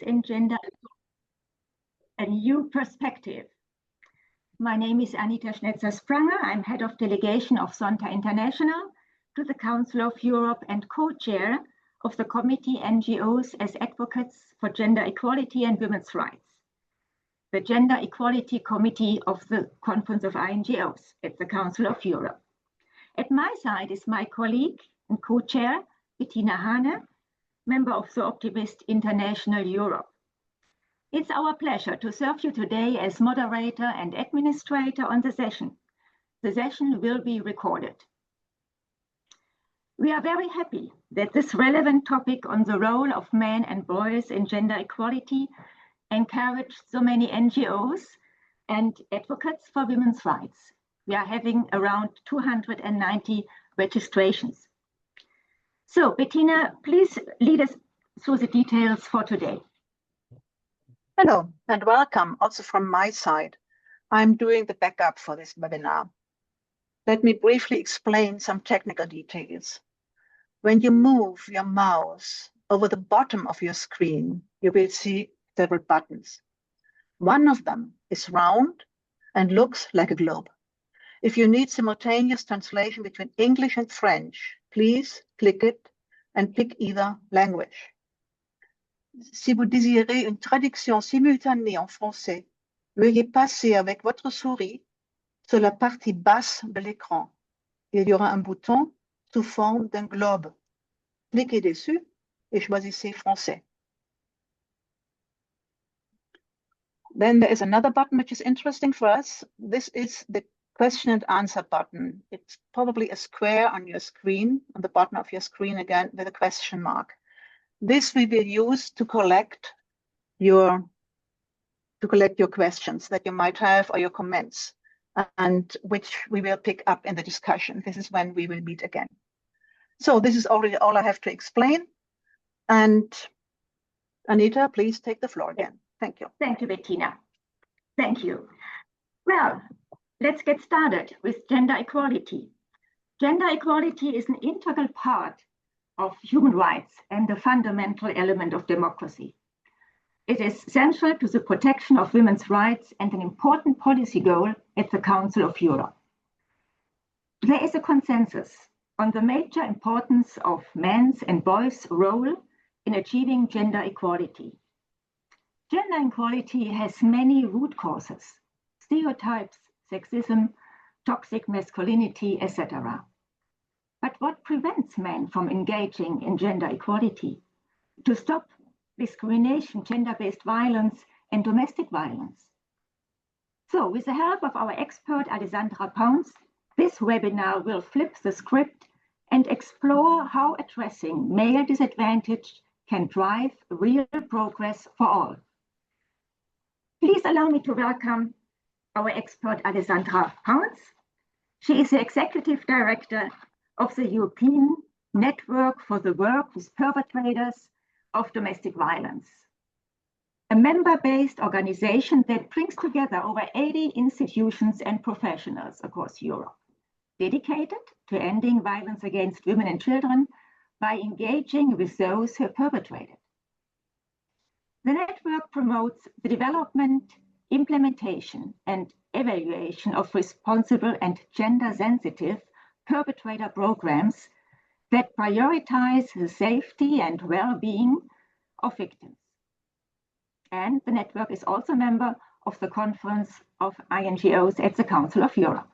in Gender, a New Perspective. My name is Anita Schnetzer-Spranger. I'm head of delegation of Zonta International to the Council of Europe and co-chair of the committee NGOs as Advocates for Gender Equality and Women's Rights, the Gender Equality Committee of the Conference of INGOs at the Council of Europe. At my side is my colleague and co-chair, Bettina Hahne, member of the Optimist International Europe. It's our pleasure to serve you today as moderator and administrator on the session. The session will be recorded. We are very happy that this relevant topic on the role of men and boys in gender equality encouraged so many NGOs and advocates for women's rights. We are having around 290 registrations. So, Bettina, please lead us through the details for today. Hello, and welcome also from my side. I'm doing the backup for this webinar. Let me briefly explain some technical details. When you move your mouse over the bottom of your screen, you will see several buttons. One of them is round and looks like a globe. If you need simultaneous translation between English and French, please click it and pick either language. Si vous désirez une traduction simultanée en français, veuillez passer avec votre souris sur la partie basse de l'écran. Il y aura un bouton sous forme d'un globe. Cliquez dessus et choisissez français. Then there is another button which is interesting for us. This is the question and answer button. It's probably a square on your screen, on the bottom of your screen again with a question mark. This we will use to collect your questions that you might have or your comments, and which we will pick up in the discussion. This is when we will meet again. So this is already all I have to explain. And Anita, please take the floor again. Thank you. Thank you, Bettina. Thank you. Well, let's get started with gender equality. Gender equality is an integral part of human rights and a fundamental element of democracy. It is central to the protection of women's rights and an important policy goal at the Council of Europe. There is a consensus on the major importance of men's and boys' role in achieving gender equality. Gender equality has many root causes: stereotypes, sexism, toxic masculinity, etc. But what prevents men from engaging in gender equality? To stop discrimination, gender-based violence, and domestic violence. So, with the help of our expert Alessandra Pauncz, this webinar will flip the script and explore how addressing male disadvantage can drive real progress for all. Please allow me to welcome our expert Alessandra Pauncz. She is the Executive Director of the European Network for the Work with Perpetrators of Domestic Violence, a member-based organization that brings together over 80 institutions and professionals across Europe, dedicated to ending violence against women and children by engaging with those who are perpetrated. The network promotes the development, implementation, and evaluation of responsible and gender-sensitive perpetrator programs that prioritize the safety and well-being of victims. And the network is also a member of the Conference of INGOs at the Council of Europe.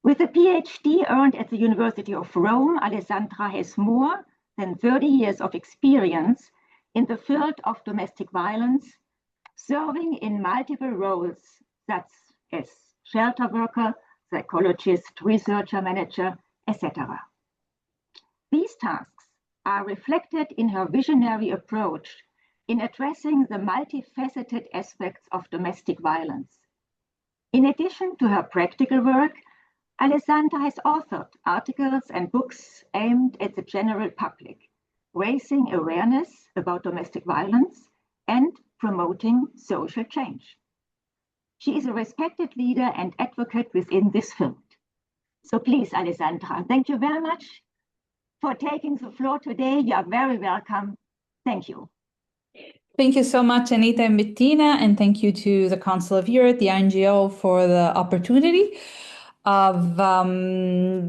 With a PhD earned at the University of Rome, Alessandra has more than 30 years of experience in the field of domestic violence, serving in multiple roles such as shelter worker, psychologist, researcher, manager, etc. These tasks are reflected in her visionary approach in addressing the multifaceted aspects of domestic violence. In addition to her practical work, Alessandra has authored articles and books aimed at the general public, raising awareness about domestic violence and promoting social change. She is a respected leader and advocate within this field. So please, Alessandra, thank you very much for taking the floor today. You are very welcome. Thank you. Thank you so much, Anita and Bettina, and thank you to the Council of Europe, the INGO, for the opportunity of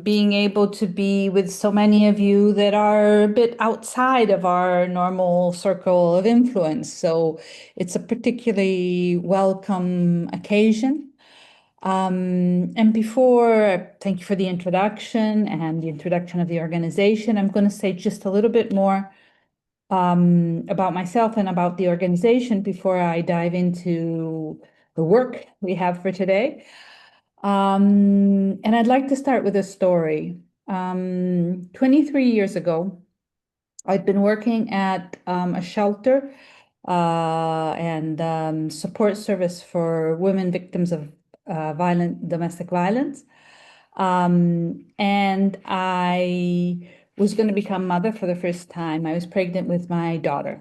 being able to be with so many of you that are a bit outside of our normal circle of influence. So it's a particularly welcome occasion. And before, thank you for the introduction and the introduction of the organization. I'm going to say just a little bit more about myself and about the organization before I dive into the work we have for today. And I'd like to start with a story. 23 years ago, I'd been working at a shelter and support service for women victims of domestic violence. And I was going to become mother for the first time. I was pregnant with my daughter.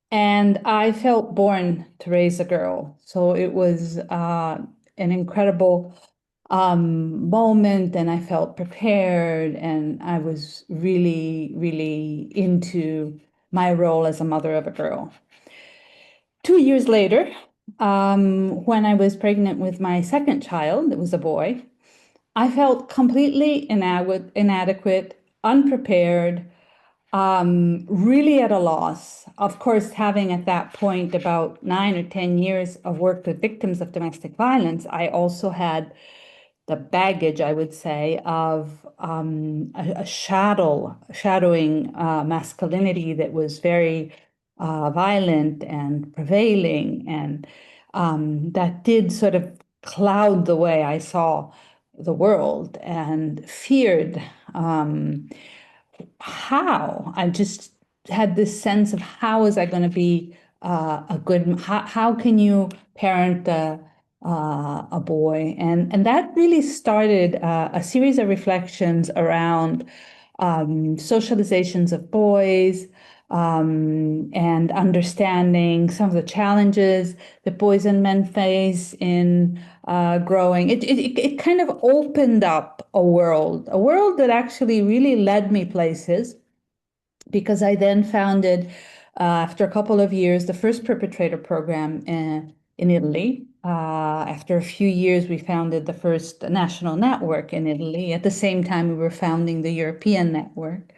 And I felt born to raise a girl. So it was an incredible moment, and I felt prepared, and I was really, really into my role as a mother of a girl. 2 years later, when I was pregnant with my second child, it was a boy, I felt completely inadequate, unprepared, really at a loss. Of course, having at that point about 9 or 10 years of work with victims of domestic violence, I also had the baggage, I would say, of a shadowing masculinity that was very violent and prevailing, and that did sort of cloud the way I saw the world and feared how I just had this sense of how is I going to be how can you parent a boy, and that really started a series of reflections around socializations of boys, and understanding some of the challenges that boys and men face in growing. It kind of opened up a world that actually really led me places, because I then founded, after a couple of years, the first perpetrator program in Italy. After a few years, we founded the first national network in Italy. At the same time, we were founding the European network.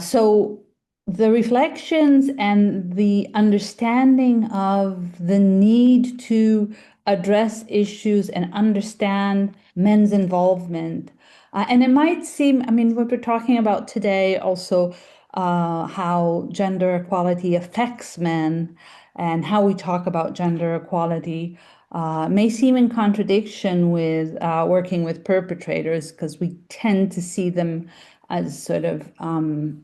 So the reflections and the understanding of the need to address issues and understand men's involvement. And it might seem, I mean, what we're talking about today also, how gender equality affects men and how we talk about gender equality may seem in contradiction with working with perpetrators, because we tend to see them as sort of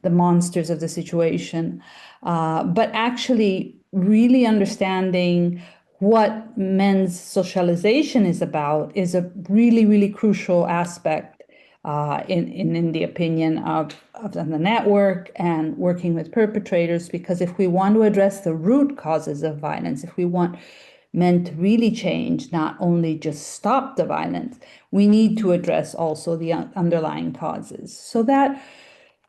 the monsters of the situation. But actually really understanding what men's socialization is about is a really, really crucial aspect in the opinion of the network and working with perpetrators, because if we want to address the root causes of violence, if we want men to really change, not only just stop the violence, we need to address also the underlying causes. So that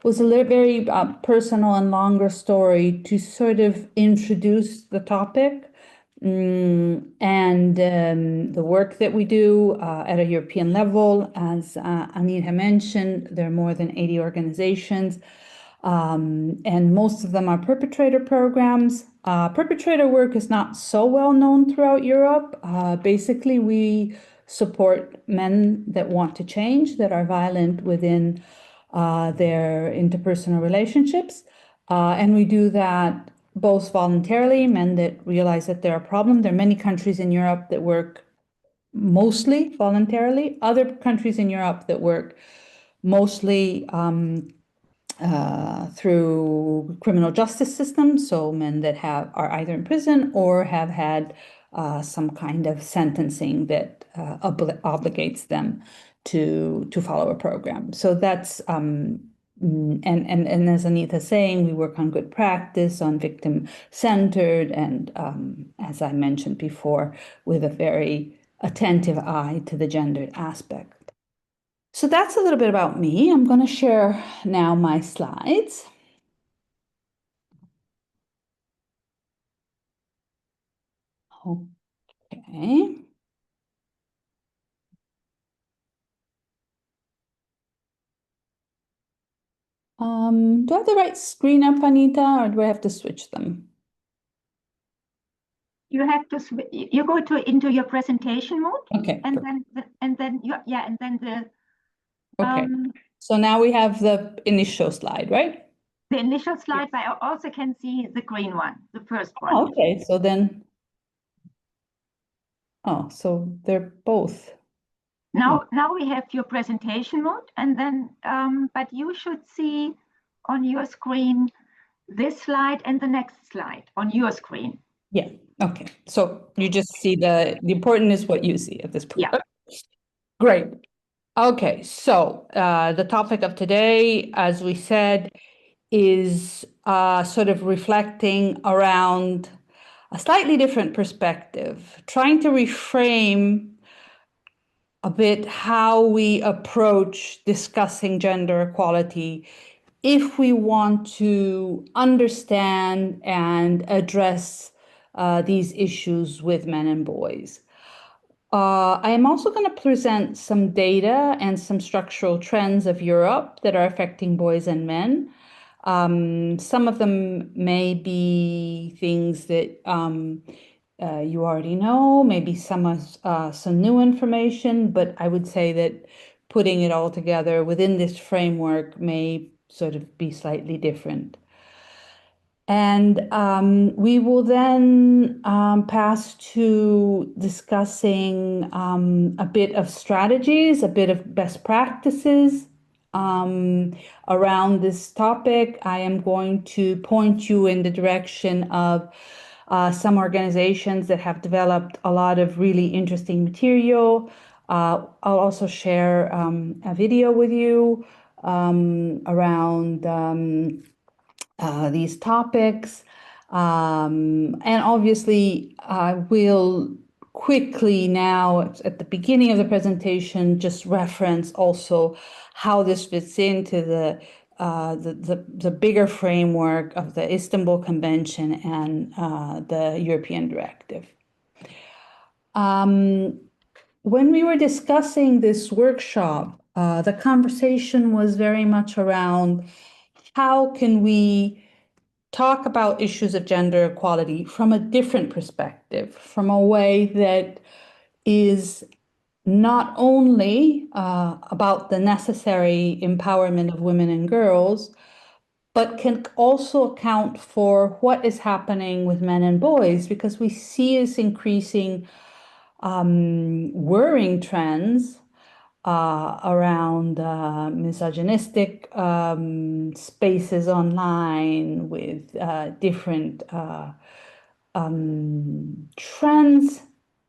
was a very personal and longer story to sort of introduce the topic. And the work that we do at a European level, as Anita mentioned, there are more than 80 organizations, and most of them are perpetrator programs. Perpetrator work is not so well known throughout Europe. Basically, we support men that want to change, that are violent within their interpersonal relationships. And we do that both voluntarily, men that realize that they're a problem. There are many countries in Europe that work mostly voluntarily, other countries in Europe that work mostly through criminal justice systems, so men that are either in prison or have had some kind of sentencing that obligates them to follow a program. So that's and as Anita's saying, we work on good practice, on victim-centered, and as I mentioned before, with a very attentive eye to the gendered aspect. So that's a little bit about me. I'm going to share now my slides. Okay. Do I have the right screen up, Anita, or do I have to switch them? You have to you go into your presentation mode, Okay. and perfect. then the Okay. So now we have the initial slide, right? the initial slide, but I also can see the green one, the first one. Oh, okay. So then, so they're both. Now we have your presentation mode, and then but you should see on your screen this slide and the next slide on your screen. Yeah. Okay. So you just see the important is what you see at this point. Yeah. Great. Okay. So the topic of today, as we said, is sort of reflecting around a slightly different perspective, trying to reframe a bit how we approach discussing gender equality if we want to understand and address these issues with men and boys. I am also going to present some data and some structural trends of Europe that are affecting boys and men. Some of them may be things that you already know, maybe some new information, but I would say that putting it all together within this framework may sort of be slightly different. And we will then pass to discussing a bit of strategies, a bit of best practices around this topic. I am going to point you in the direction of some organizations that have developed a lot of really interesting material. I'll also share a video with you around these topics. And obviously, I will quickly now at the beginning of the presentation just reference also how this fits into the bigger framework of the Istanbul Convention and the European Directive. When we were discussing this workshop, the conversation was very much around how can we talk about issues of gender equality from a different perspective, from a way that is not only about the necessary empowerment of women and girls, but can also account for what is happening with men and boys, because we see this increasing worrying trends around misogynistic spaces online with different trends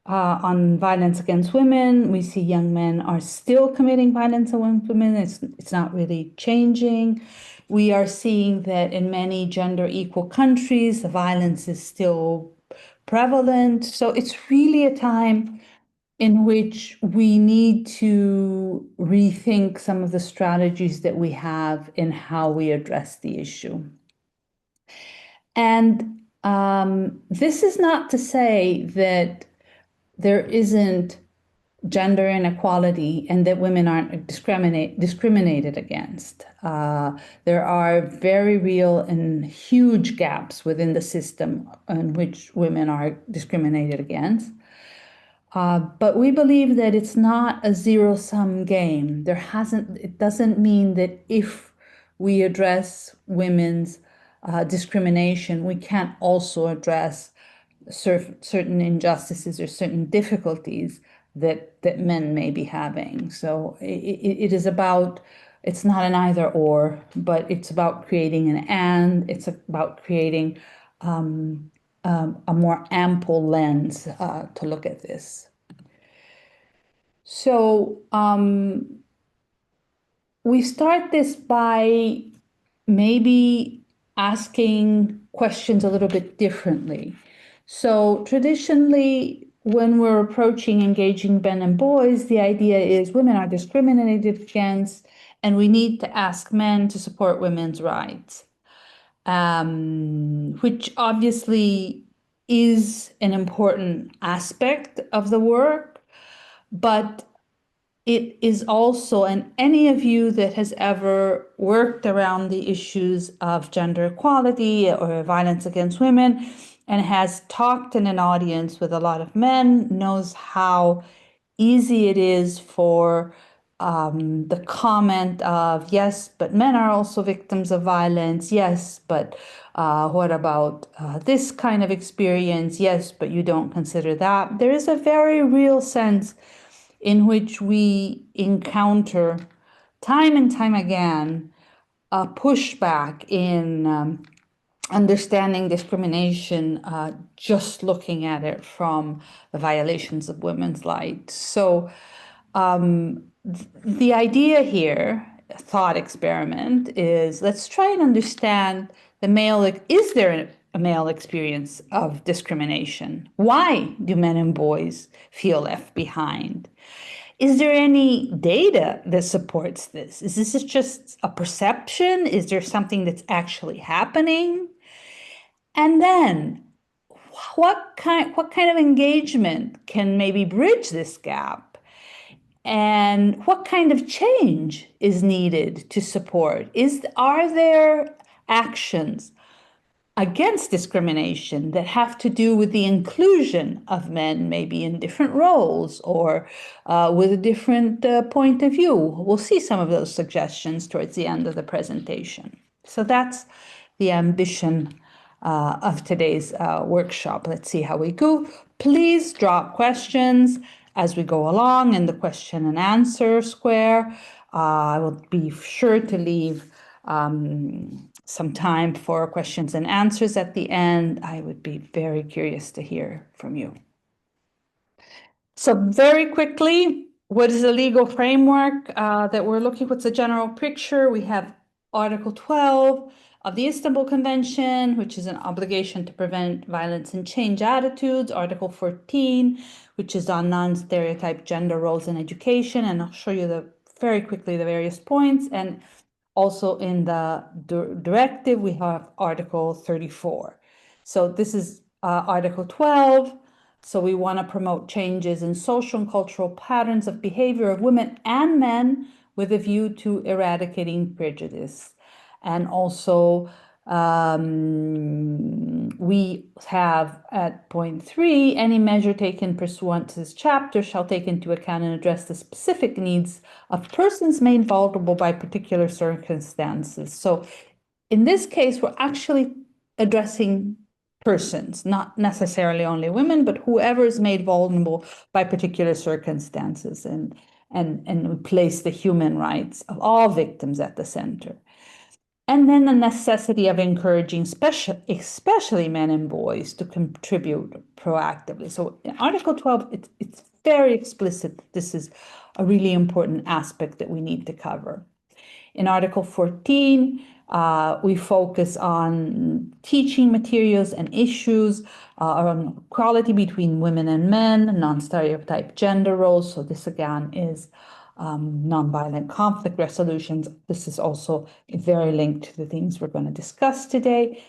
on violence against women. We see young men are still committing violence against women. It's not really changing. We are seeing that in many gender equal countries, the violence is still prevalent. So it's really a time in which we need to rethink some of the strategies that we have in how we address the issue. And this is not to say that there isn't gender inequality and that women aren't discriminated against. There are very real and huge gaps within the system in which women are discriminated against. But we believe that it's not a zero-sum game. It doesn't mean that if we address women's discrimination, we can't also address certain injustices or certain difficulties that men may be having. So it is about, it's not an either or, but it's about creating an and, it's about creating a more ample lens to look at this. So we start this by maybe asking questions a little bit differently. So traditionally, when we're approaching engaging men and boys, the idea is women are discriminated against, and we need to ask men to support women's rights, which obviously is an important aspect of the work, but it is also, and any of you that has ever worked around the issues of gender equality or violence against women and has talked in an audience with a lot of men knows how easy it is for the comment of, yes, but men are also victims of violence. Yes, but what about this kind of experience? Yes, but you don't consider that. There is a very real sense in which we encounter time and time again a pushback in understanding discrimination, just looking at it from the violations of women's rights. So the idea here, a thought experiment, is let's try and understand the male, is there a male experience of discrimination? Why do men and boys feel left behind? Is there any data that supports this? Is this just a perception? Is there something that's actually happening? And then what kind of engagement can maybe bridge this gap? And what kind of change is needed to support? Are there actions against discrimination that have to do with the inclusion of men, maybe in different roles or with a different point of view? We'll see some of those suggestions towards the end of the presentation. So that's the ambition of today's workshop. Let's see how we go. Please drop questions as we go along in the question and answer square. I will be sure to leave some time for questions and answers at the end. I would be very curious to hear from you. So very quickly, what is the legal framework that we're looking? What's the general picture? We have Article 12 of the Istanbul Convention, which is an obligation to prevent violence and change attitudes. Article 14, which is on non-stereotype gender roles in education. And I'll show you very quickly the various points. And also in the directive, we have Article 34. So this is Article 12. So we want to promote changes in social and cultural patterns of behavior of women and men with a view to eradicating prejudice. And also we have at point 3, any measure taken pursuant to this chapter shall take into account and address the specific needs of persons made vulnerable by particular circumstances. So in this case, we're actually addressing persons, not necessarily only women, but whoever is made vulnerable by particular circumstances, and we place the human rights of all victims at the center. And then the necessity of encouraging especially men and boys to contribute proactively. So in Article 12, it's very explicit that this is a really important aspect that we need to cover. In Article 14, we focus on teaching materials and issues on equality between women and men, non-stereotype gender roles. So this again is nonviolent conflict resolutions. This is also very linked to the things we're going to discuss today.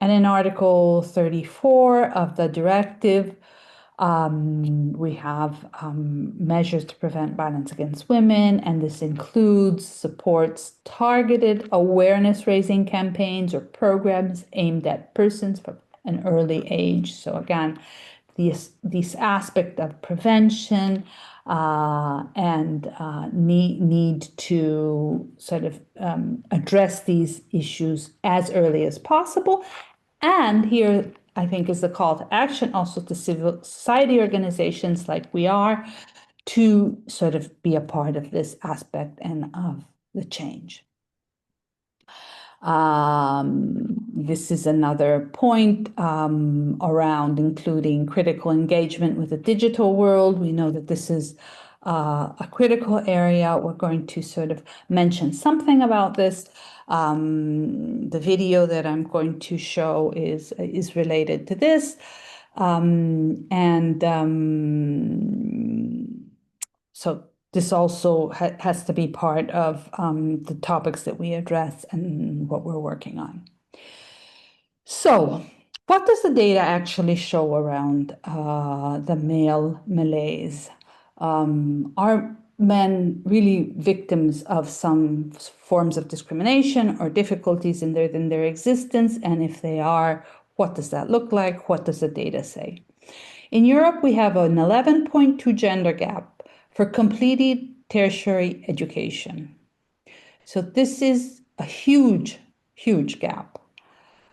And in Article 34 of the directive, we have measures to prevent violence against women, and this supports targeted awareness-raising campaigns or programs aimed at persons from an early age. So again, this aspect of prevention and need to sort of address these issues as early as possible. And here, I think, is the call to action also to civil society organizations like we are to sort of be a part of this aspect and of the change. This is another point around including critical engagement with the digital world. We know that this is a critical area. We're going to sort of mention something about this. The video that I'm going to show is related to this. So this also has to be part of the topics that we address and what we're working on. So What does the data actually show around the male malaise? Are men really victims of some forms of discrimination or difficulties in their existence? And if they are, what does that look like? What does the data say? In Europe, we have an 11.2 gender gap for completed tertiary education. So this is a huge, huge gap.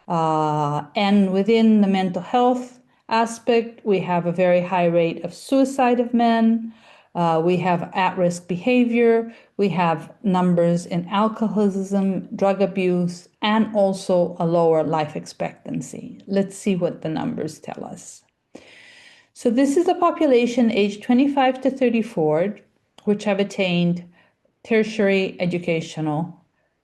And within the mental health aspect, we have a very high rate of suicide of men. We have at-risk behavior. We have numbers in alcoholism, drug abuse, and also a lower life expectancy. Let's see what the numbers tell us. So this is a population aged 25 to 34, which have attained tertiary educational.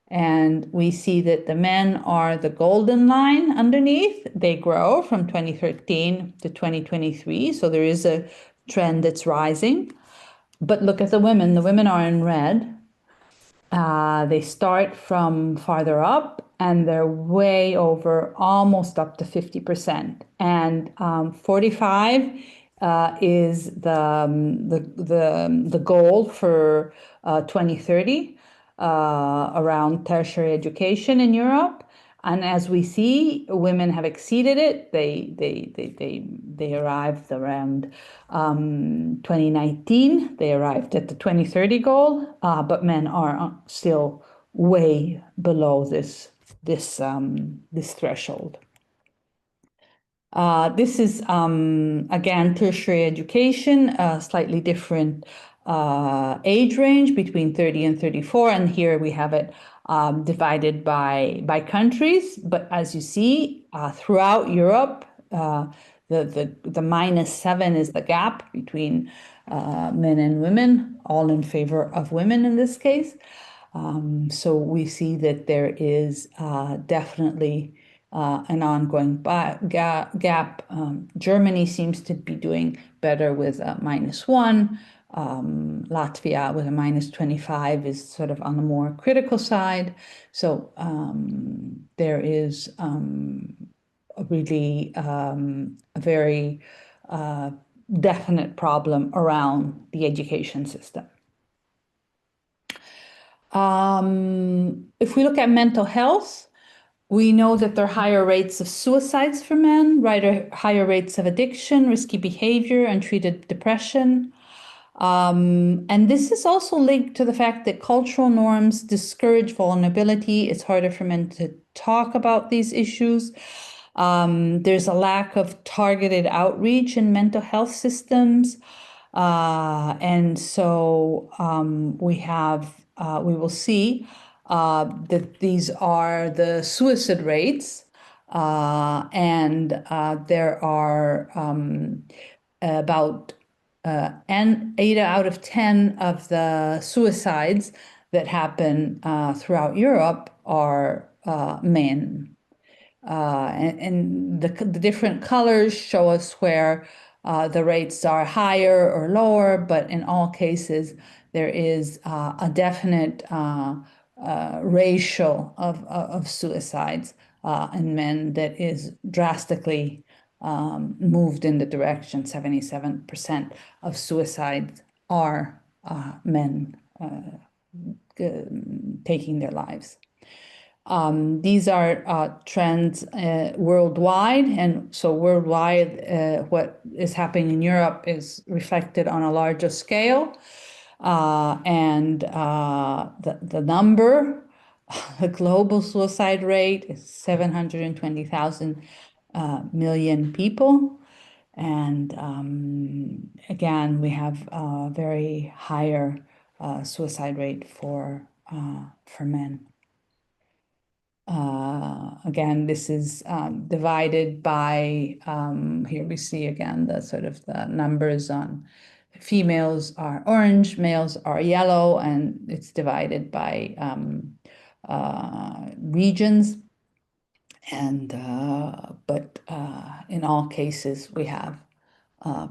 And we see that the men are the golden line underneath. They grow from 2013 to 2023. So there is a trend that's rising. But look at the women. The women are in red. They start from farther up and they're way over, almost up to 50%. And 45 is the goal for 2030 around tertiary education in Europe. And as we see, women have exceeded it. They arrived around 2019. They arrived at the 2030 goal, but men are still way below this threshold. This is again tertiary education, a slightly different age range between 30 and 34, and here we have it divided by countries. But as you see, throughout Europe, the -7 is the gap between men and women, all in favor of women in this case. So we see that there is definitely an ongoing gap. Germany seems to be doing better with -1. Latvia with a -25 is sort of on the more critical side. So there is a really a very definite problem around the education system. If we look at mental health, we know that there are higher rates of suicides for men, higher rates of addiction, risky behavior, untreated depression. And this is also linked to the fact that cultural norms discourage vulnerability. It's harder for men to talk about these issues. There's a lack of targeted outreach in mental health systems. And so we will see that these are the suicide rates, and there are about 8 out of 10 of the suicides that happen throughout Europe are men. And the different colors show us where the rates are higher or lower, but in all cases, there is a definite ratio of suicides in men that is drastically moved in the direction. 77% of suicides are men taking their lives. These are trends worldwide, and so worldwide, what is happening in Europe is reflected on a larger scale, and the number, the global suicide rate is 720,000 million people, and again, we have a very higher suicide rate for men. Again, this is divided by, here we see again the sort of the numbers on females are orange, males are yellow, and it's divided by regions. And but in all cases, we have a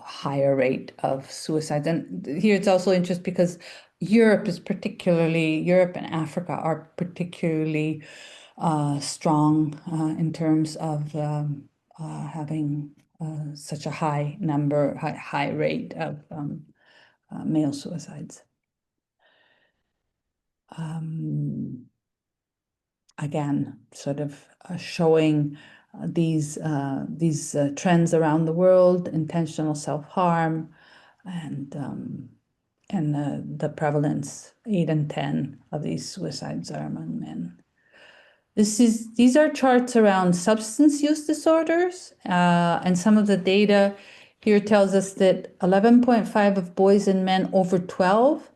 higher rate of suicides. And here it's also interesting because Europe and Africa are particularly strong in terms of having such a high rate of male suicides. Again, sort of showing these trends around the world: intentional self-harm, and the prevalence, 8 and 10 of these suicides are among men. These are charts around substance use disorders, and some of the data here tells us that 11.5 of boys and men over 12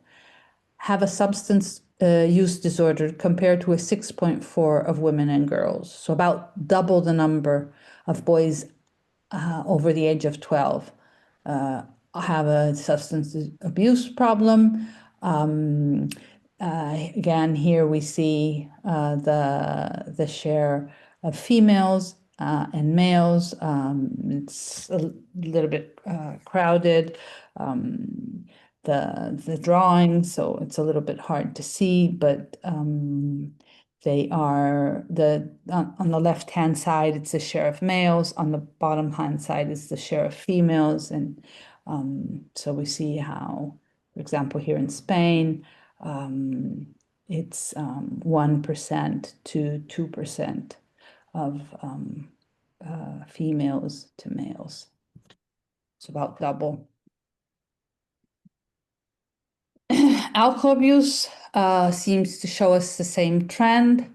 have a substance use disorder compared to a 6.4 of women and girls. So about double the number of boys over the age of 12 have a substance abuse problem. Again, here we see the share of females and males. It's a little bit crowded. The drawing, so it's a little bit hard to see, but they are on the left-hand side, it's the share of males. On the bottom-hand side is the share of females, and so we see how, for example, here in Spain, it's 1% to 2% of females to males. It's about double. Alcohol abuse seems to show us the same trend.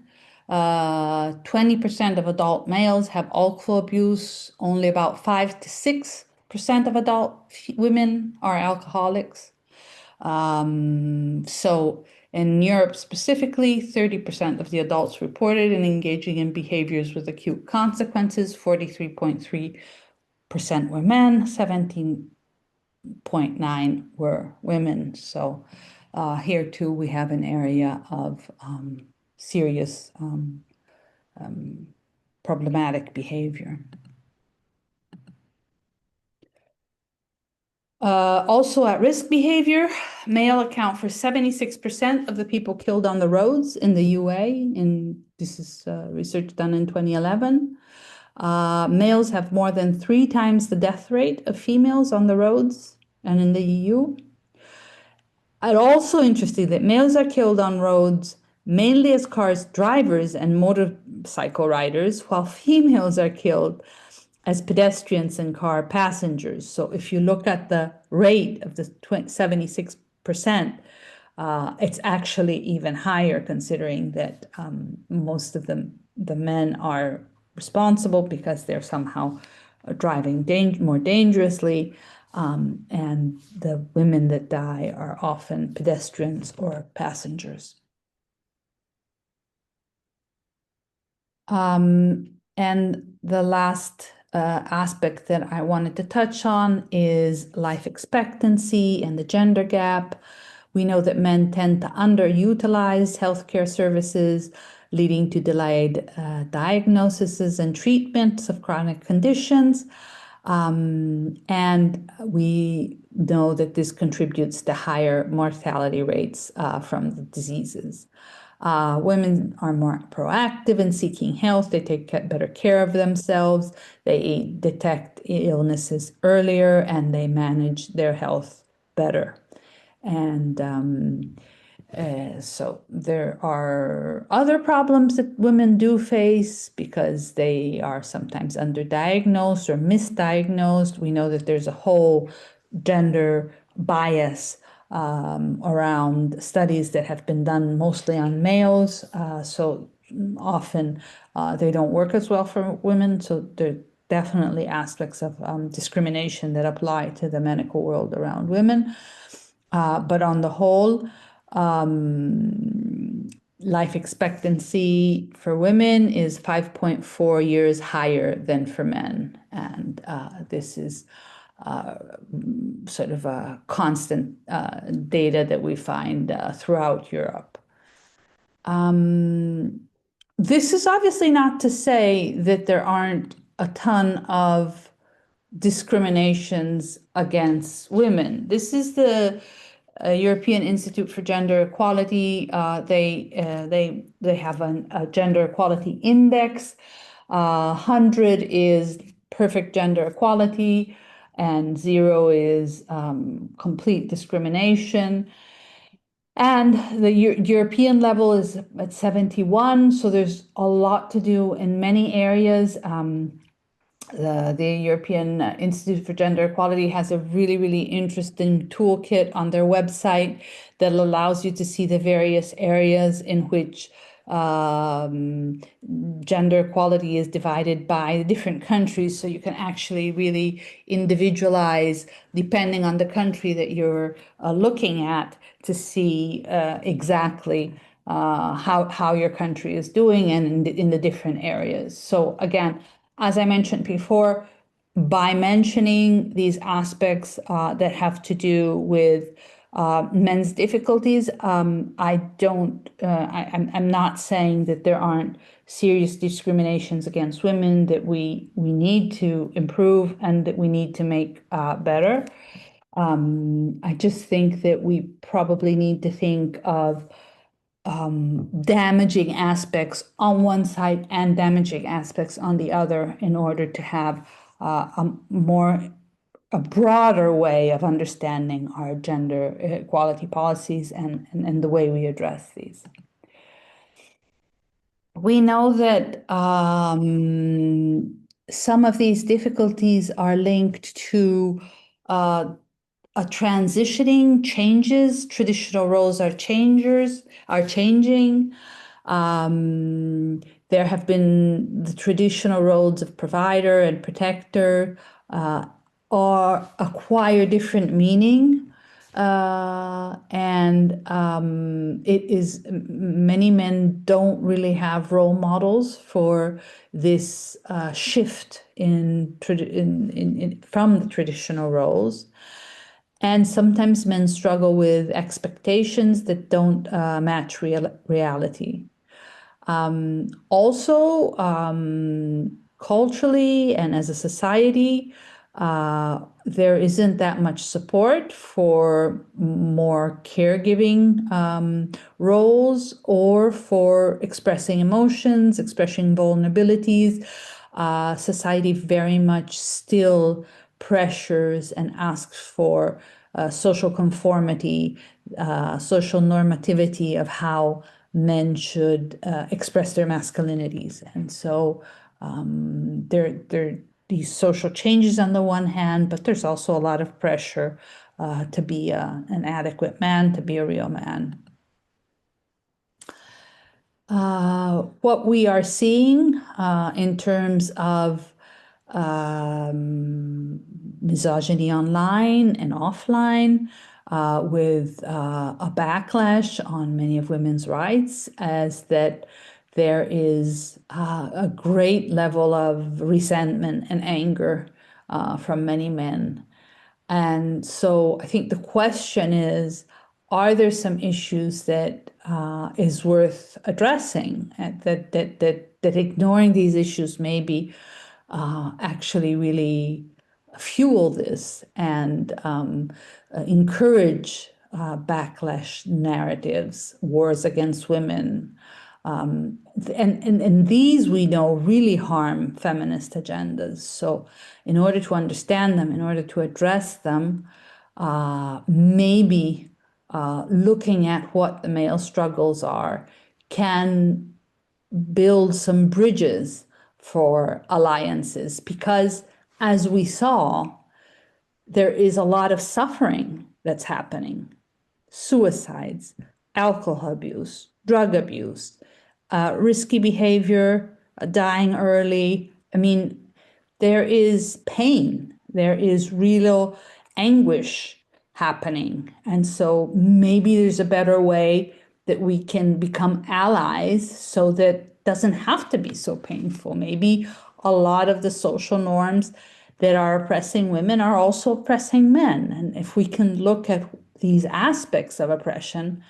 20% of adult males have alcohol abuse. Only about 5 to 6% of adult women are alcoholics. So in Europe specifically, 30% of the adults reported in engaging in behaviors with acute consequences. 43.3% were men, 17.9% were women. So here too, we have an area of serious problematic behavior. Also at-risk behavior, male account for 76% of the people killed on the roads in the UA, and this is research done in 2011. Males have more than 3 times the death rate of females on the roads and in the EU. And also interesting that males are killed on roads mainly as cars drivers and motorcycle riders, while females are killed as pedestrians and car passengers. So if you look at the rate of the 76%, it's actually even higher, considering that most of the men are responsible because they're somehow driving more dangerously, and the women that die are often pedestrians or passengers. And the last aspect that I wanted to touch on is life expectancy and the gender gap. We know that men tend to underutilize healthcare services, leading to delayed diagnoses and treatments of chronic conditions. And we know that this contributes to higher mortality rates from the diseases. Women are more proactive in seeking health. They take better care of themselves. They detect illnesses earlier, and they manage their health better. And so there are other problems that women do face because they are sometimes underdiagnosed or misdiagnosed. We know that there's a whole gender bias around studies that have been done mostly on males. So often they don't work as well for women. So there are definitely aspects of discrimination that apply to the medical world around women. But on the whole, life expectancy for women is 5.4 years higher than for men. And this is sort of a constant data that we find throughout Europe. This is obviously not to say that there aren't a ton of discriminations against women. This is the European Institute for Gender Equality, they have a gender equality index. 100 is perfect gender equality, and 0 is complete discrimination. And the European level is at 71, so there's a lot to do in many areas. The European Institute for Gender Equality has a really interesting toolkit on their website that allows you to see the various areas in which gender equality is divided by different countries, so you can actually really individualize depending on the country that you're looking at to see exactly how your country is doing and in the different areas. So again, as I mentioned before, by mentioning these aspects that have to do with men's difficulties, I'm not saying that there aren't serious discriminations against women that we need to improve and that we need to make better. I just think that we probably need to think of damaging aspects on one side and damaging aspects on the other in order to have a broader way of understanding our gender equality policies and the way we address these. We know that some of these difficulties are linked to a transitioning changes. Traditional roles are changing. There have been the traditional roles of provider and protector or acquire different meaning. Many men don't really have role models for this shift from the traditional roles. And sometimes men struggle with expectations that don't match reality. Also, culturally and as a society, there isn't that much support for more caregiving roles or for expressing emotions, expressing vulnerabilities. Society very much still pressures and asks for social conformity, social normativity of how men should express their masculinities. And so there are these social changes on the one hand, but there's also a lot of pressure to be an adequate man, to be a real man. What we are seeing in terms of misogyny online and offline, with a backlash on many of women's rights, as that there is a great level of resentment and anger from many men. And so I think the question is, are there some issues that is worth addressing, that ignoring these issues maybe actually really fuel this and encourage backlash narratives, wars against women. And these we know really harm feminist agendas. So in order to understand them, in order to address them, maybe looking at what the male struggles are can build some bridges for alliances, because as we saw, there is a lot of suffering that's happening. Suicides, alcohol abuse, drug abuse, risky behavior, dying early. I mean, there is pain, there is real anguish happening. And so maybe there's a better way that we can become allies so that it doesn't have to be so painful. Maybe a lot of the social norms that are oppressing women are also oppressing men. And if we can look at these aspects of oppression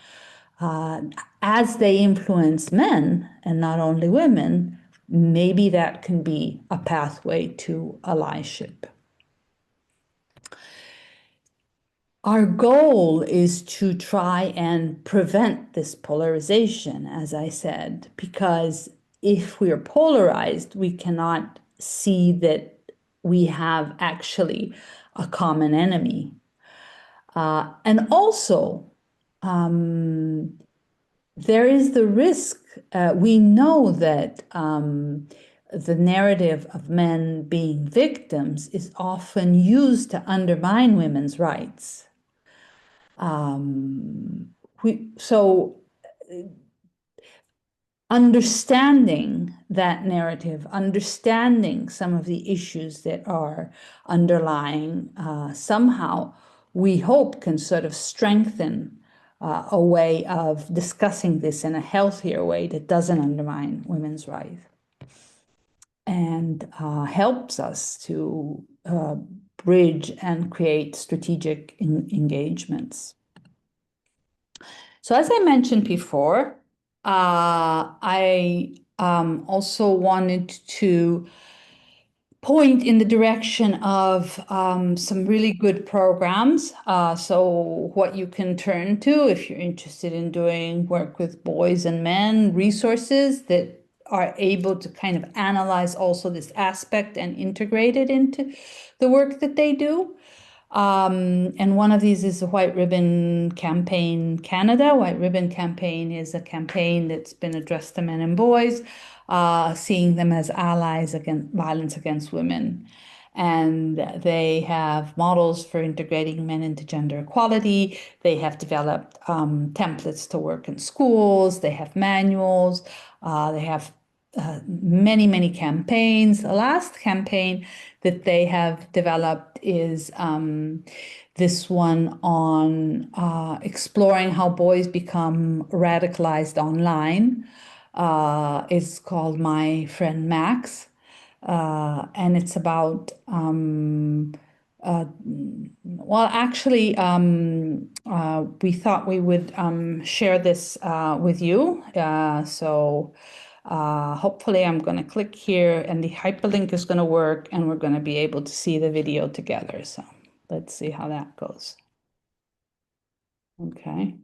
as they influence men and not only women, maybe that can be a pathway to allyship. our goal is to try and prevent this polarization, as I said, because if we are polarized, we cannot see that we have actually a common enemy. And also, there is the risk, we know that the narrative of men being victims is often used to undermine women's rights. So understanding that narrative, understanding some of the issues that are underlying, somehow we hope can sort of strengthen a way of discussing this in a healthier way that doesn't undermine women's rights and helps us to bridge and create strategic engagements. So as I mentioned before, I also wanted to point in the direction of some really good programs. So what you can turn to if you're interested in doing work with boys and men, resources that are able to kind of analyze also this aspect and integrate it into the work that they do. And one of these is the White Ribbon Campaign Canada. White Ribbon Campaign is a campaign that's been addressed to men and boys, seeing them as allies against violence against women. And they have models for integrating men into gender equality. They have developed templates to work in schools. They have manuals. They have many, many campaigns. The last campaign that they have developed is this one on exploring how boys become radicalized online. It's called My Friend Max. And it's about, well, actually, we thought we would share this with you. So hopefully I'm going to click here and the hyperlink is going to work and we're going to be able to see the video together. So let's see how that goes. Okay.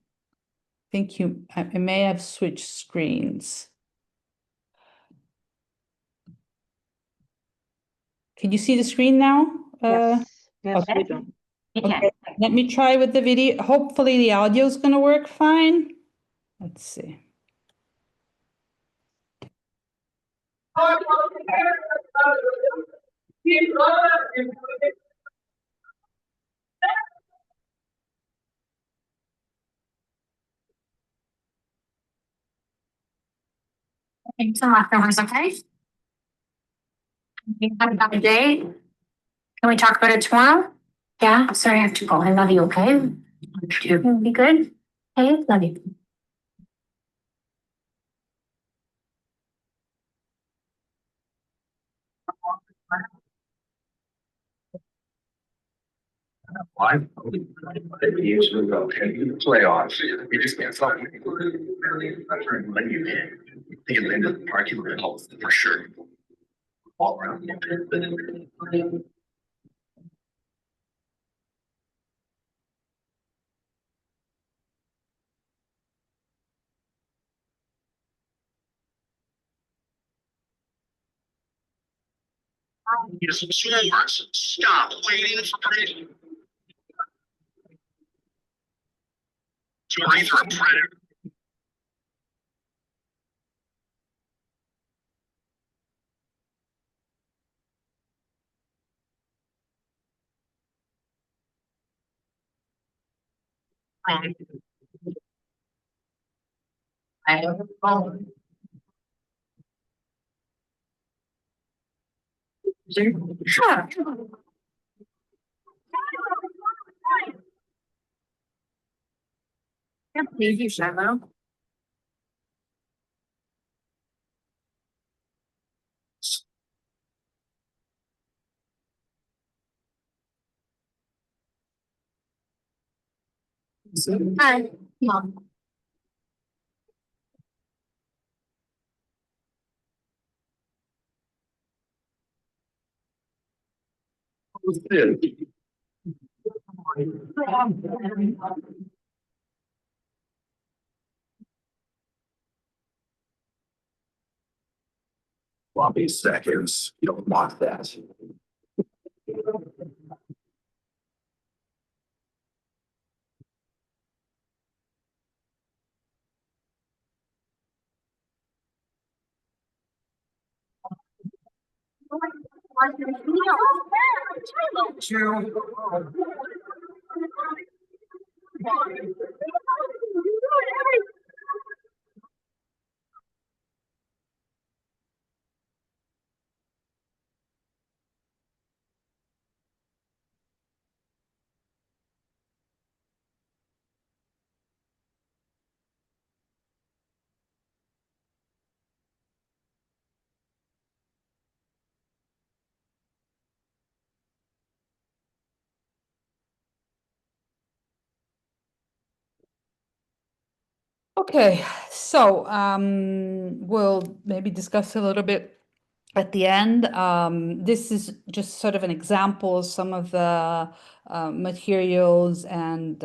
I may have switched screens. Can you see the screen now? Yes, Okay. we do. Okay, let me try with the video. Hopefully the audio is going to work fine. Let's see. Thanks so much. Everyone's okay? Have a good day. Can we talk about it tomorrow? Yeah, I'm sorry I have to go. I love you, okay? You'll be good? Hey, love you. Usually go in playoffs. You just can't stop. When you think of the end of the parking lot, for sure. All around. Stop waiting for it. You're either a predator. I have a phone. Sure. Can't believe you, Shiloh. Hi. Mom. Sloppy seconds. You don't want that. Okay, so we'll maybe discuss a little bit at the end. This is just sort of an example of some of the materials and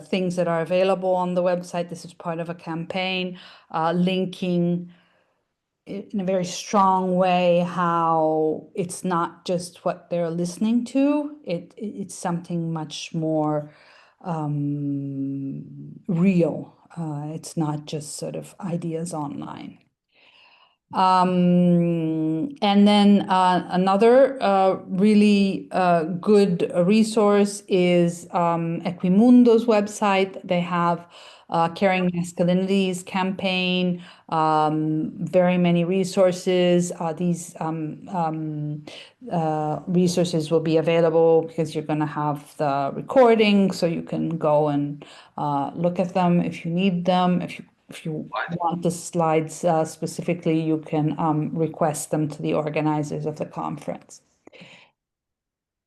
things that are available on the website. This is part of a campaign linking in a very strong way how it's not just what they're listening to, it's something much more real. It's not just sort of ideas online. And then another really good resource is Equimundo's website. They have Caring Masculinities campaign, very many resources. These resources will be available because you're going to have the recording, so you can go and look at them if you need them. If you want the slides specifically, you can request them to the organizers of the conference.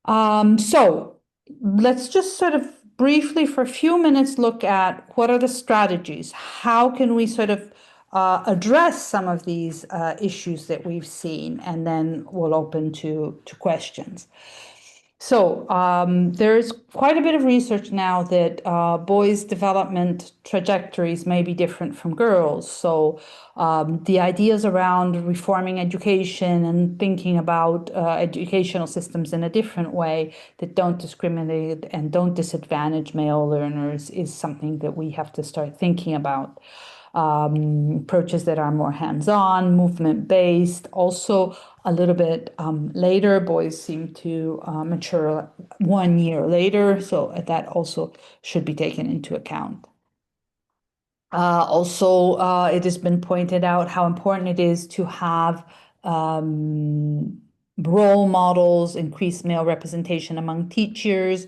So let's just sort of briefly for a few minutes look at what are the strategies. How can we sort of address some of these issues that we've seen, and then we'll open to questions. So there's quite a bit of research now that boys' development trajectories may be different from girls. So the ideas around reforming education and thinking about educational systems in a different way that don't discriminate and don't disadvantage male learners is something that we have to start thinking about. Approaches that are more hands-on, movement-based. Also, a little bit later, boys seem to mature 1 year later, so that also should be taken into account. Also, it has been pointed out how important it is to have role models, increase male representation among teachers,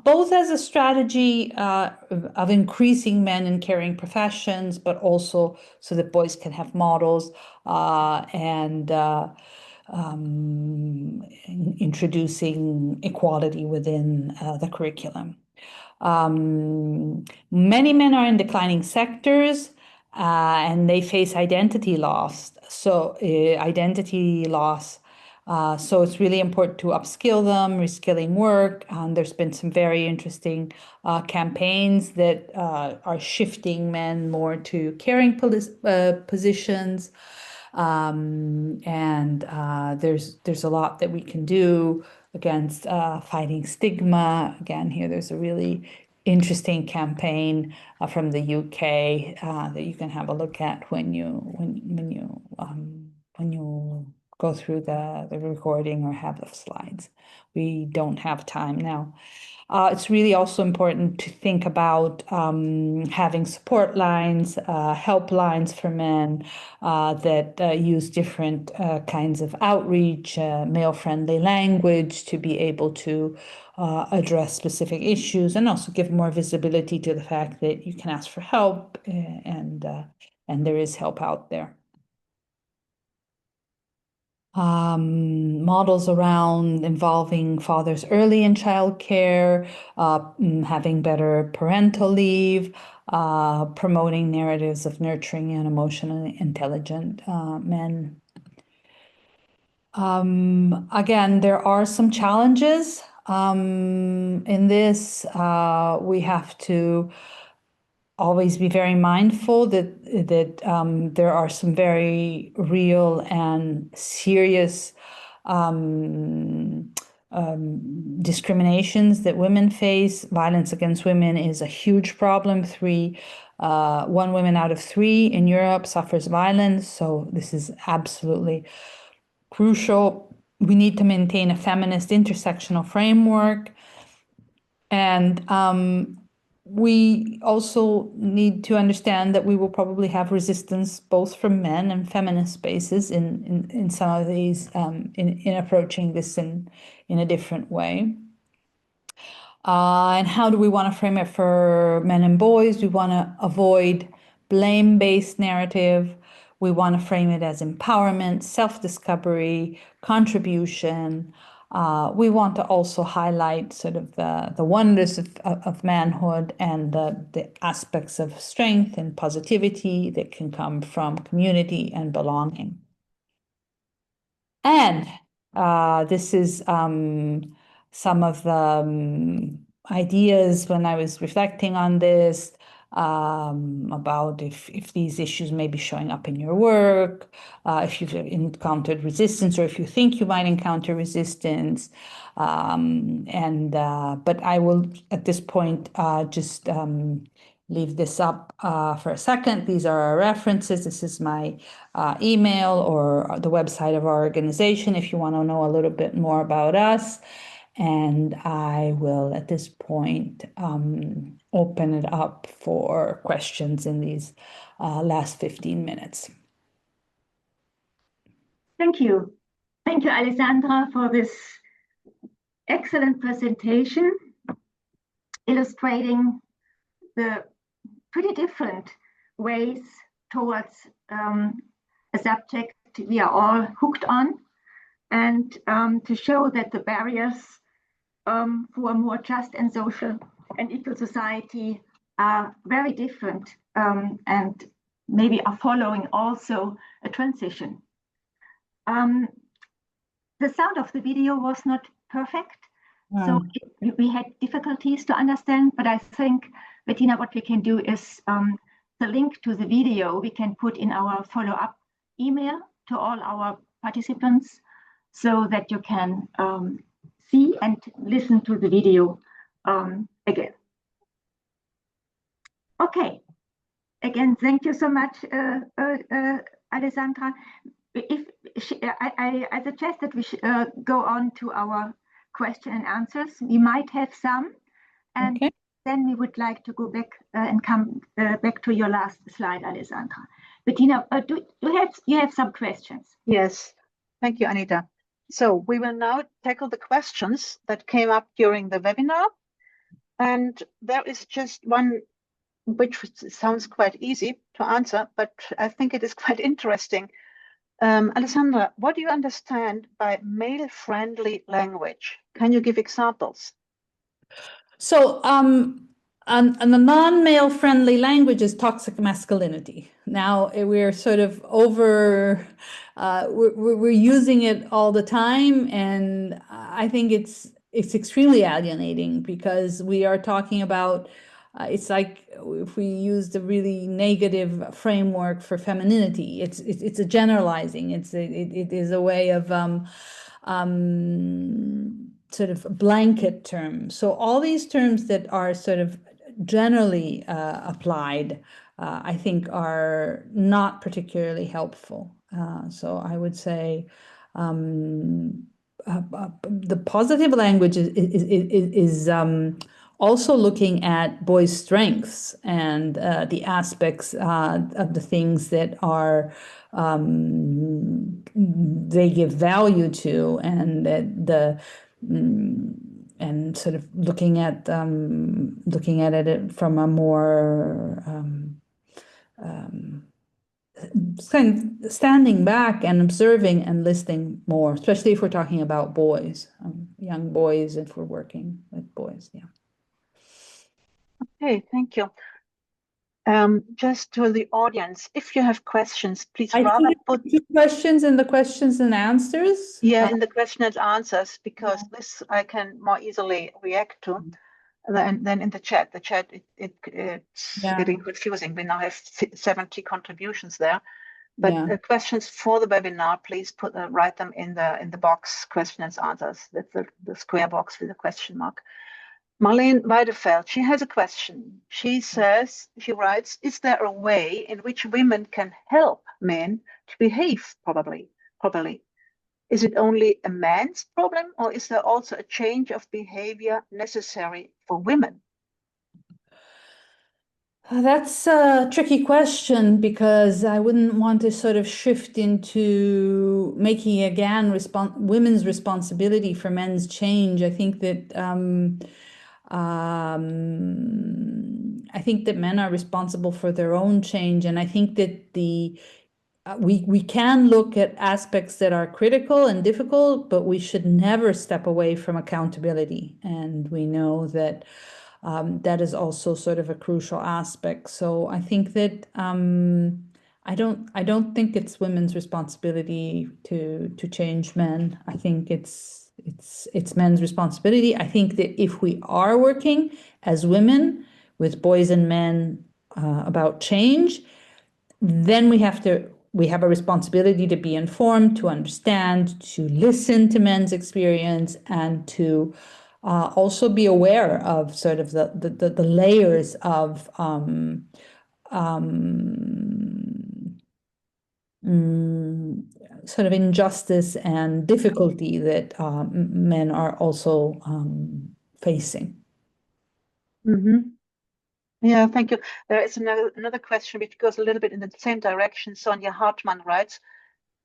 both as a strategy of increasing men in caring professions, but also so that boys can have models and introducing equality within the curriculum. Many men are in declining sectors and they face identity loss. So so it's really important to upskill them, reskilling work. There's been some very interesting campaigns that are shifting men more to caring positions. There's a lot that we can do against fighting stigma. Again, here there's a really interesting campaign from the UK that you can have a look at when you go through the recording or have the slides. We don't have time now. It's really also important to think about having support lines, helplines for men that use different kinds of outreach, male-friendly language to be able to address specific issues, and also give more visibility to the fact that you can ask for help and there is help out there. Models around involving fathers early in childcare, having better parental leave, promoting narratives of nurturing and emotionally intelligent men. Again, there are some challenges In this, we have to always be very mindful that there are some very real and serious discriminations that women face. Violence against women is a huge problem. 1 woman out of 3 in Europe suffers violence, so this is absolutely crucial. We need to maintain a feminist intersectional framework, and we also need to understand that we will probably have resistance both from men and feminist spaces in some of these, in approaching this in a different way. And how do we want to frame it for men and boys? We want to avoid blame-based narrative. We want to frame it as empowerment, self-discovery, contribution. We want to also highlight sort of the wonders of manhood and the aspects of strength and positivity that can come from community and belonging. And this is some of the ideas when I was reflecting on this, about if these issues may be showing up in your work, if you've encountered resistance, or if you think you might encounter resistance. But I will, at this point, just leave this up for a second. These are our references. This is my email or the website of our organization if you want to know a little bit more about us. And I will, at this point, open it up for questions in these last 15 minutes. Thank you. Thank you, Alessandra, for this excellent presentation, illustrating the pretty different ways towards a subject we are all hooked on, and to show that the barriers for a more just and social and equal society are very different, and maybe are following also a transition. The sound of the video was not perfect, so we had difficulties to understand, but I think, Bettina, what we can do is the link to the video we can put in our follow-up email to all our participants, so that you can see and listen to the video again. Okay, again, thank you so much, Alessandra. I suggest that we go on to our question and answers. We might have some, and okay. Then we would like to go back and come back to your last slide, Alessandra. Bettina, do you have some questions? Yes, thank you, Anita. So we will now tackle the questions that came up during the webinar. And there is just one which sounds quite easy to answer, but I think it is quite interesting. Alessandra, what do you understand by male-friendly language? Can you give examples? So, and the non-male friendly language is toxic masculinity. Now we're sort of we're using it all the time, and I think it's extremely alienating, because we are talking about, it's like if we use the really negative framework for femininity, it's a generalizing. It is a way of sort of blanket term. So all these terms that are sort of generally applied, I think are not particularly helpful. So I would say the positive language is also looking at boys' strengths and the aspects of the things that are they give value to, and that and sort of looking at it from a more kind of standing back and observing and listening more, especially if we're talking about boys, young boys, if we're working with boys. Yeah. Okay, thank you. Just to the audience, if you have questions, please I rather think put two questions in the questions and answers. in the question and answers, because this I can more easily react to than in the chat. The chat, it's getting confusing. We now have 70 contributions there. But questions for the webinar, please write them in the box, question and answers. That's the square box with a question mark. Marlene Weidefeld, she has a question. She writes, is there a way in which women can help men to behave properly? Is it only a man's problem, or is there also a change of behavior necessary for women? That's a tricky question, because I wouldn't want to sort of shift into making again women's responsibility for men's change. I think that men are responsible for their own change, and I think that we can look at aspects that are critical and difficult, but we should never step away from accountability. And we know that that is also sort of a crucial aspect. So I think that I don't think it's women's responsibility to change men. I think it's men's responsibility. I think that if we are working as women with boys and men about change, then we have a responsibility to be informed, to understand, to listen to men's experience, and to also be aware of sort of the layers of sort of injustice and difficulty that men are also facing. Mm-hmm. Yeah, thank you. There is another question which goes a little bit in the same direction. Sonja Hartmann writes,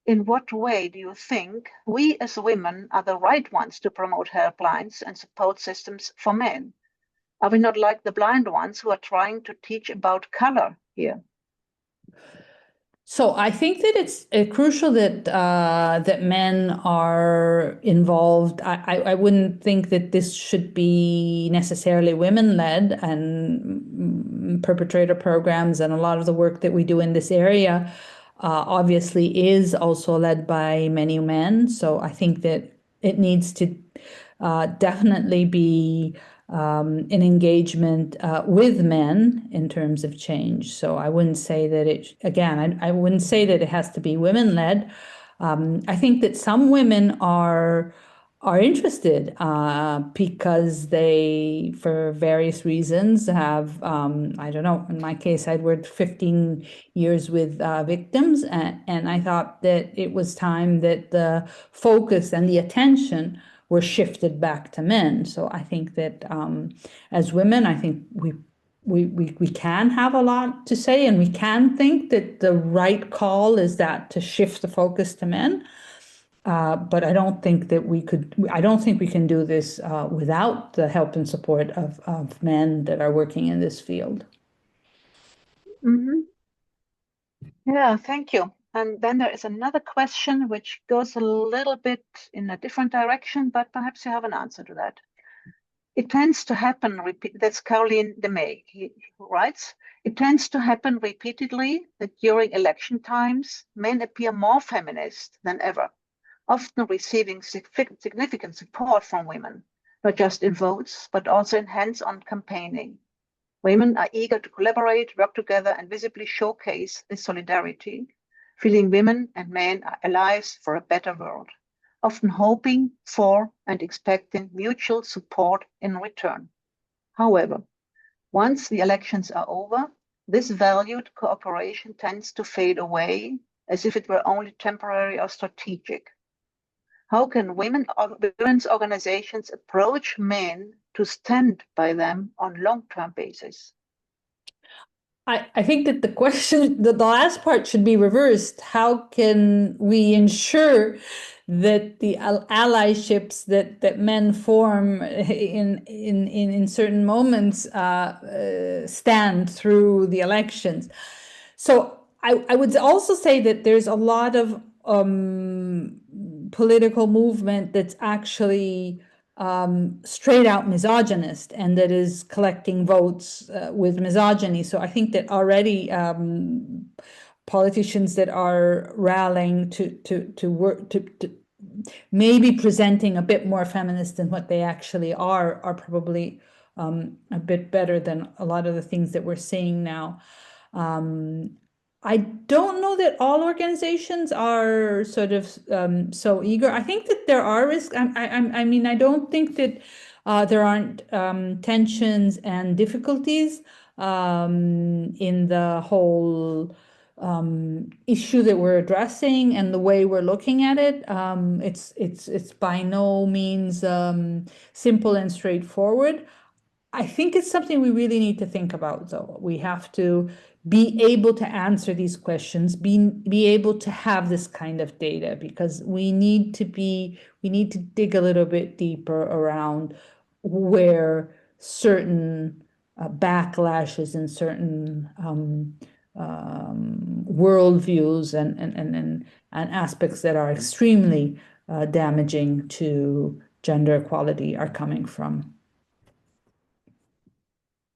in what way do you think we as women are the right ones to promote helplines and support systems for men? Are we not like the blind ones who are trying to teach about color here? So I think that it's crucial that that men are involved. I wouldn't think that this should be necessarily women-led, and perpetrator programs and a lot of the work that we do in this area obviously is also led by many men. So I think that it needs to definitely be an engagement with men in terms of change. So I wouldn't say that I wouldn't say that it has to be women-led. I think that some women are interested because they, for various reasons, have, I don't know, in my case, I'd worked 15 years with victims, and I thought that it was time that the focus and the attention were shifted back to men. So I think that as women, I think we can have a lot to say, and we can think that the right call is that to shift the focus to men. But I don't think that we can do this without the help and support of men that are working in this field. Mm-hmm. Yeah, thank you. And then there is another question which goes a little bit in a different direction, but perhaps you have an answer to that. It tends to happen, that's Caroline DeMay, he writes, it tends to happen repeatedly that during election times, men appear more feminist than ever, often receiving significant support from women, not just in votes, but also in hands-on campaigning. Women are eager to collaborate, work together, and visibly showcase this solidarity, feeling women and men are allies for a better world, often hoping for and expecting mutual support in return. However, once the elections are over, this valued cooperation tends to fade away as if it were only temporary or strategic. How can women's organizations approach men to stand by them on a long-term basis? I think that the question, the last part should be reversed. How can we ensure that the allyships that men form in certain moments stand through the elections? So I would also say that there's a lot of political movement that's actually straight out misogynist and that is collecting votes with misogyny. So I think that already politicians that are rallying to work to maybe presenting a bit more feminist than what they actually are probably a bit better than a lot of the things that we're seeing now. I don't know that all organizations are sort of so eager. I think that there are risks. I mean, I don't think that there aren't tensions and difficulties in the whole issue that we're addressing and the way we're looking at it. It's by no means simple and straightforward. I think it's something we really need to think about, though. We have to be able to answer these questions, be able to have this kind of data, because we need to dig a little bit deeper around where certain backlashes and certain worldviews and aspects that are extremely damaging to gender equality are coming from.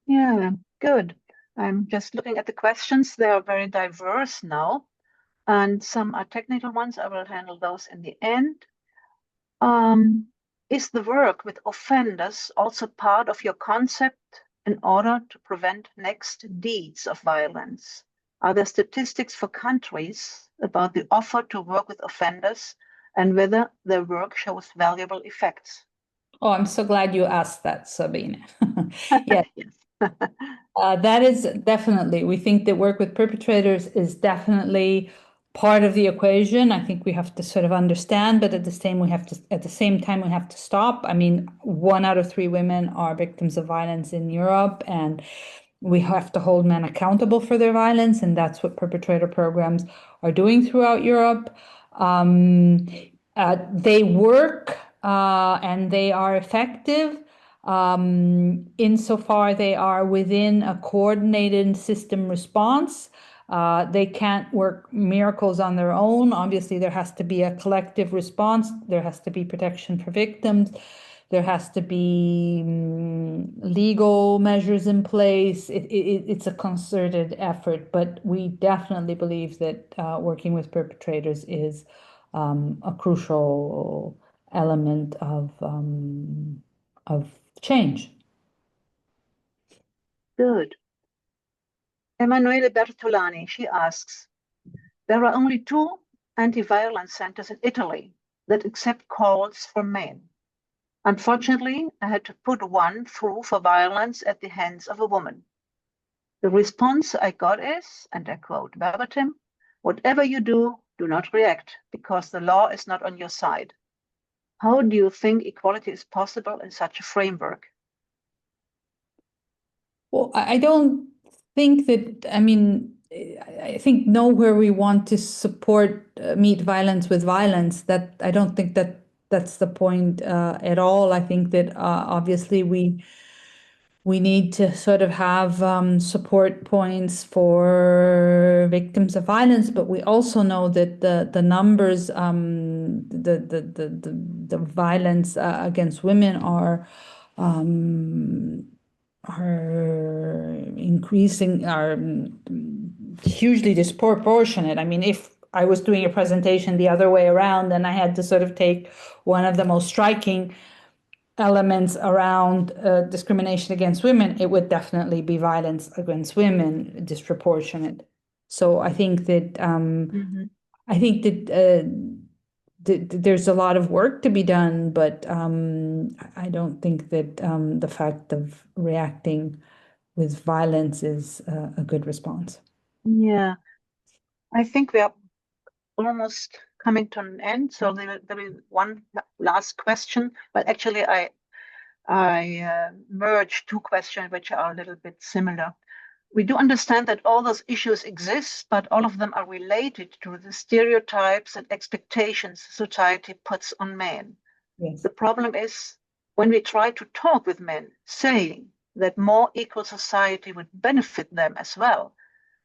Yeah, good. I'm just looking at the questions. They are very diverse now, and some are technical ones. I will handle those in the end. Is the work with offenders also part of your concept in order to prevent next deeds of violence? Are there statistics for countries about the offer to work with offenders and whether their work shows valuable effects? Oh, I'm so glad you asked that, Sabine. Yes. Yes. That is definitely, we think that work with perpetrators is definitely part of the equation. I think we have to sort of understand, but at the same time we have to stop. I mean, 1 out of 3 women are victims of violence in Europe, and we have to hold men accountable for their violence, and that's what perpetrator programs are doing throughout Europe. They work and they are effective insofar they are within a coordinated system response. They can't work miracles on their own. Obviously, there has to be a collective response. There has to be protection for victims. There has to be legal measures in place. It's a concerted effort, but we definitely believe that working with perpetrators is a crucial element of change. Good. Emanuele Bertolani, she asks, there are only 2 anti-violence centers in Italy that accept calls for men. Unfortunately, I had to put one through for violence at the hands of a woman. The response I got is, and I quote verbatim, whatever you do not react, because the law is not on your side. How do you think equality is possible in such a framework? Well, I don't think that, I mean, I think nowhere we want to support meet violence with violence. That I don't think that that's the point at all. I think that obviously we need to sort of have support points for victims of violence, but we also know that the numbers, the violence against women are increasing, are hugely disproportionate. I mean, if I was doing a presentation the other way around and I had to sort of take one of the most striking elements around discrimination against women, it would definitely be violence against women disproportionate. So I think that there's a lot of work to be done, but I don't think that the fact of reacting with violence is a good response. Yeah, I think we are almost coming to an end. So there will be one last question, but actually I merged 2 questions which are a little bit similar. We do understand that all those issues exist, but all of them are related to the stereotypes and expectations society puts on men. Yes. The problem is when we try to talk with men, saying that more equal society would benefit them as well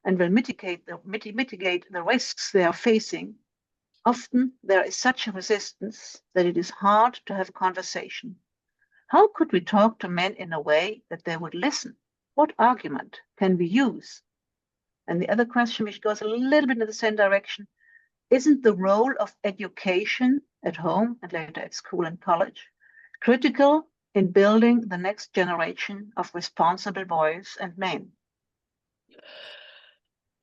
and will mitigate the risks they are facing, often there is such a resistance that it is hard to have a conversation. How could we talk to men in a way that they would listen? What argument can we use? And the other question, which goes a little bit in the same direction, isn't the role of education at home and later at school and college critical in building the next generation of responsible boys and men?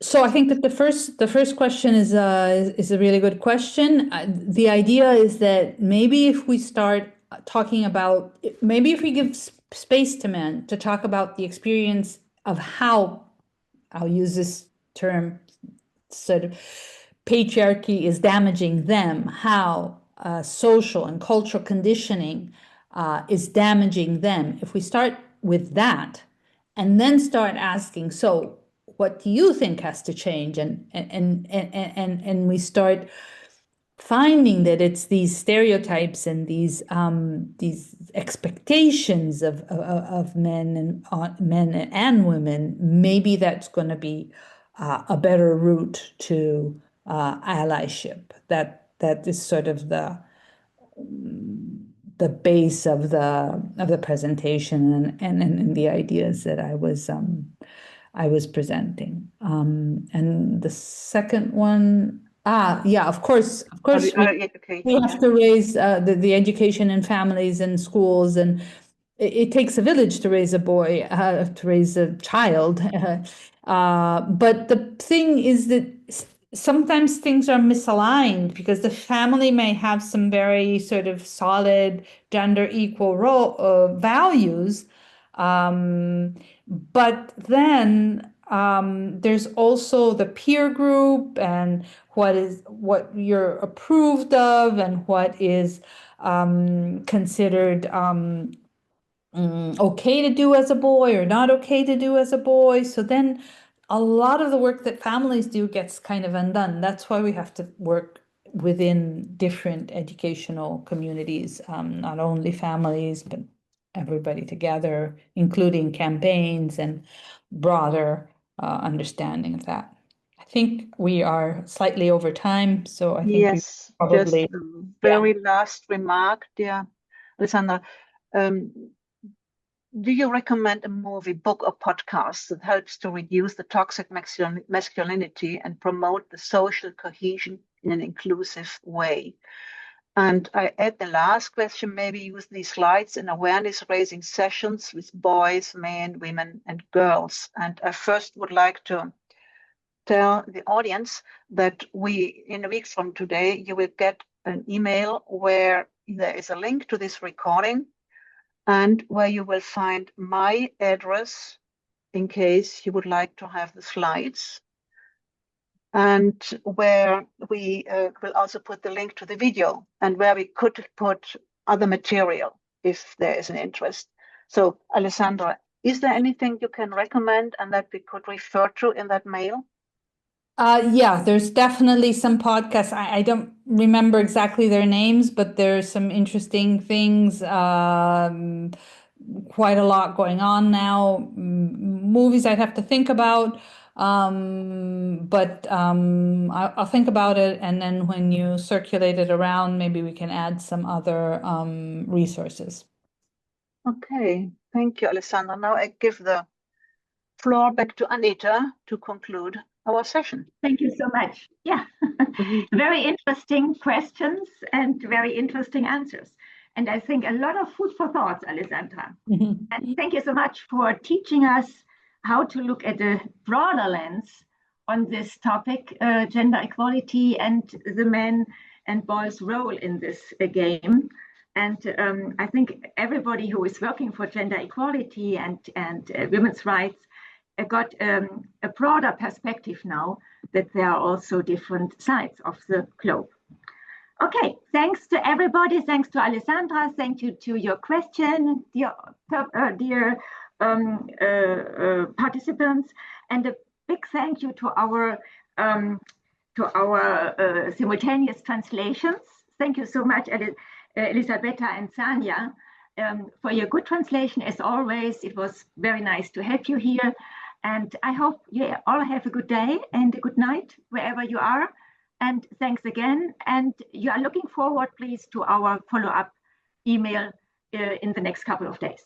So I think that the first question is a really good question. The idea is that maybe if we start talking about, maybe if we give space to men to talk about the experience of how, I'll use this term, sort of patriarchy is damaging them, how social and cultural conditioning is damaging them. If we start with that and then start asking, so what do you think has to change? And we start finding that it's these stereotypes and these expectations of men and women. Maybe that's going to be a better route to allyship. That is sort of the base of the presentation and the ideas that I was presenting. And the second one, yeah, of course, we have to raise the education in families and schools, and it takes a village to raise a boy, to raise a child. But the thing is that sometimes things are misaligned because the family may have some very sort of solid gender equal values. But then there's also the peer group and what you're approved of and what is considered okay to do as a boy or not okay to do as a boy. So then a lot of the work that families do gets kind of undone. That's why we have to work within different educational communities, not only families, but everybody together, including campaigns and broader understanding of that. I think we are slightly over time, so I think yes, we probably... Just a very last remark, dear Alessandra. Do you recommend a movie, book, or podcast that helps to reduce the toxic masculinity and promote the social cohesion in an inclusive way? And I add the last question, maybe use these slides in awareness-raising sessions with boys, men, women, and girls. And I first would like to tell the audience that in a week from today, you will get an email where there is a link to this recording and where you will find my address in case you would like to have the slides, and where we will also put the link to the video and where we could put other material if there is an interest. So, Alessandra, is there anything you can recommend and that we could refer to in that mail? Yeah, there's definitely some podcasts. I don't remember exactly their names, but there's some interesting things. Quite a lot going on now. Movies I'd have to think about, but I'll think about it, and then when you circulate it around, maybe we can add some other resources. Okay, thank you, Alessandra. Now I give the floor back to Anita to conclude our session. Thank you so much. Yeah, very interesting questions and very interesting answers. And I think a lot of food for thought, Alessandra. And thank you so much for teaching us how to look at a broader lens on this topic, gender equality and the men and boys' role in this game. And I think everybody who is working for gender equality and women's rights got a broader perspective now that there are also different sides of the globe. Okay, thanks to everybody. Thanks to Alessandra. Thank you to your question, dear participants, and a big thank you to our simultaneous translations. Thank you so much, Elisabetta and Sanja, for your good translation. As always, it was very nice to have you here. And I hope you all have a good day and a good night wherever you are. And thanks again. And you are looking forward, please, to our follow-up email in the next couple of days.